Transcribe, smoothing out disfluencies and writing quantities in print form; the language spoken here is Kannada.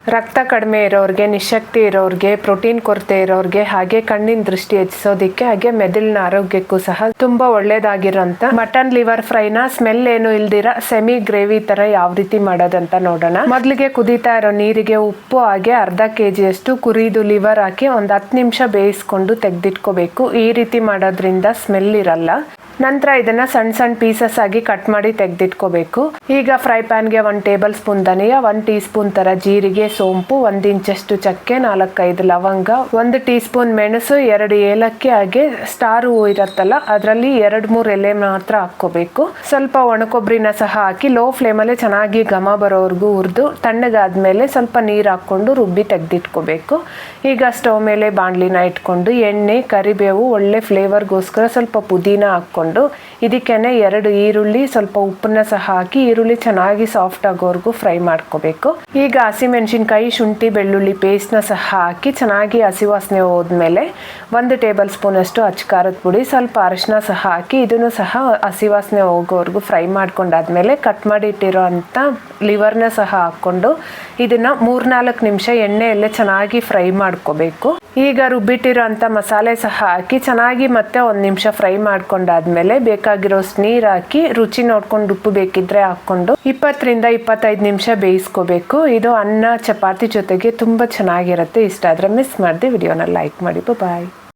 ರಕ್ತ ಕಡಿಮೆ ಇರೋರಿಗೆ, ನಿಶಕ್ತಿ ಇರೋರಿಗೆ, ಪ್ರೋಟೀನ್ ಕೊರತೆ ಇರೋರಿಗೆ, ಹಾಗೆ ಕಣ್ಣಿನ ದೃಷ್ಟಿ ಹೆಚ್ಚಿಸೋದಿಕ್ಕೆ, ಹಾಗೆ ಮೆದುಳಿನ ಆರೋಗ್ಯಕ್ಕೂ ಸಹ ತುಂಬಾ ಒಳ್ಳೇದಾಗಿರೋಂಥ ಮಟನ್ ಲಿವರ್ ಫ್ರೈನ ಸ್ಮೆಲ್ ಏನು ಇಲ್ದಿರ ಸೆಮಿ ಗ್ರೇವಿ ತರ ಯಾವ ರೀತಿ ಮಾಡೋದಂತ ನೋಡೋಣ. ಮೊದಲಿಗೆ ಕುದೀತಾ ಇರೋ ನೀರಿಗೆ ಉಪ್ಪು ಹಾಗೆ ಅರ್ಧ ಕೆಜಿಯಷ್ಟು ಕುರಿದು ಲಿವರ್ ಹಾಕಿ ಒಂದು 10 ನಿಮಿಷ ಬೇಯಿಸ್ಕೊಂಡು ತೆಗೆದಿಟ್ಕೋಬೇಕು. ಈ ರೀತಿ ಮಾಡೋದ್ರಿಂದ ಸ್ಮೆಲ್ ಇರಲ್ಲ. ನಂತರ ಇದನ್ನ ಸಣ್ಣ ಸಣ್ಣ ಪೀಸಸ್ ಆಗಿ ಕಟ್ ಮಾಡಿ ತೆಗೆದಿಟ್ಕೋಬೇಕು. ಈಗ ಫ್ರೈ ಪ್ಯಾನ್ಗೆ 1 ಟೇಬಲ್ ಸ್ಪೂನ್ ಧನಿಯಾ, 1 ಟೀ ಸ್ಪೂನ್ ತರ ಜೀರಿಗೆ, ಸೋಂಪು, 1 ಇಂಚಷ್ಟು ಚಕ್ಕೆ, 4-5 ಲವಂಗ, 1 ಟೀ ಸ್ಪೂನ್ ಮೆಣಸು, 2 ಏಲಕ್ಕಿ ಹಾಗೆ ಸ್ಟಾರ್ ಹೂವು ಇರತ್ತಲ್ಲ ಅದರಲ್ಲಿ 2-3 ಎಲೆ ಮಾತ್ರ ಹಾಕೋಬೇಕು. ಸ್ವಲ್ಪ ಒಣಕೊಬ್ಬರಿನ ಸಹ ಹಾಕಿ ಲೋ ಫ್ಲೇಮಲ್ಲಿ ಚೆನ್ನಾಗಿ ಘಮ ಬರೋವರೆಗೂ ಹುರಿದು ತಣ್ಣಗಾದ್ಮೇಲೆ ಸ್ವಲ್ಪ ನೀರು ಹಾಕೊಂಡು ರುಬ್ಬಿ ತೆಗೆದಿಟ್ಕೋಬೇಕು. ಈಗ ಸ್ಟವ್ ಮೇಲೆ ಬಾಣಲಿನ ಇಟ್ಕೊಂಡು ಎಣ್ಣೆ, ಕರಿಬೇವು, ಒಳ್ಳೆ ಫ್ಲೇವರ್ಗೋಸ್ಕರ ಸ್ವಲ್ಪ ಪುದೀನ ಹಾಕೊಂಡು ಇದಕ್ಕೇನೆ 2 ಈರುಳ್ಳಿ, ಸ್ವಲ್ಪ ಉಪ್ಪನ್ನ ಸಹ ಹಾಕಿ ಈರುಳ್ಳಿ ಚೆನ್ನಾಗಿ ಸಾಫ್ಟ್ ಆಗೋವರೆಗೂ ಫ್ರೈ ಮಾಡ್ಕೋಬೇಕು. ಈಗ ಹಸಿಮೆಣಸಿನಕಾಯಿ, ಶುಂಠಿ, ಬೆಳ್ಳುಳ್ಳಿ ಪೇಸ್ಟ್ನ ಸಹ ಹಾಕಿ ಚೆನ್ನಾಗಿ ಹಸಿ ವಾಸನೆ ಹೋದ್ಮೇಲೆ 1 ಟೇಬಲ್ ಸ್ಪೂನ್ ಅಷ್ಟು ಅಚ್ಚ ಖಾರದ ಪುಡಿ, ಸ್ವಲ್ಪ ಅರಿಶಿನ ಸಹ ಹಾಕಿ ಇದನ್ನು ಸಹ ಹಸಿ ವಾಸನೆ ಹೋಗೋವರೆಗೂ ಫ್ರೈ ಮಾಡ್ಕೊಂಡಾದ್ಮೇಲೆ ಕಟ್ ಮಾಡಿ ಇಟ್ಟಿರೋ ಅಂತ ಲಿವರ್ನ ಸಹ ಹಾಕೊಂಡು ಇದನ್ನ 3-4 ನಿಮಿಷ ಎಣ್ಣೆಯಲ್ಲೇ ಚೆನ್ನಾಗಿ ಫ್ರೈ ಮಾಡ್ಕೋಬೇಕು. ಈಗ ರುಬ್ಬಿಟ್ಟಿರೋ ಅಂತ ಮಸಾಲೆ ಸಹ ಹಾಕಿ ಚೆನ್ನಾಗಿ ಮತ್ತೆ 1 ನಿಮಿಷ ಫ್ರೈ ಮಾಡ್ಕೊಂಡಾದ್ಮೇಲೆ ಬೇಕಾಗಿರೋಷ್ಟು ನೀರು ಹಾಕಿ ರುಚಿ ನೋಡ್ಕೊಂಡು ಉಪ್ಪು ಬೇಕಿದ್ರೆ ಹಾಕೊಂಡು 20-25 ನಿಮಿಷ ಬೇಯಿಸ್ಕೋಬೇಕು. ಇದು ಅನ್ನ ಚಪಾತಿ ಜೊತೆಗೆ ತುಂಬಾ ಚೆನ್ನಾಗಿರುತ್ತೆ. ಇಷ್ಟ ಆದ್ರೆ ಮಿಸ್ ಮಾಡದೆ ವಿಡಿಯೋನ ಲೈಕ್ ಮಾಡಿ. ಬಾಯ್.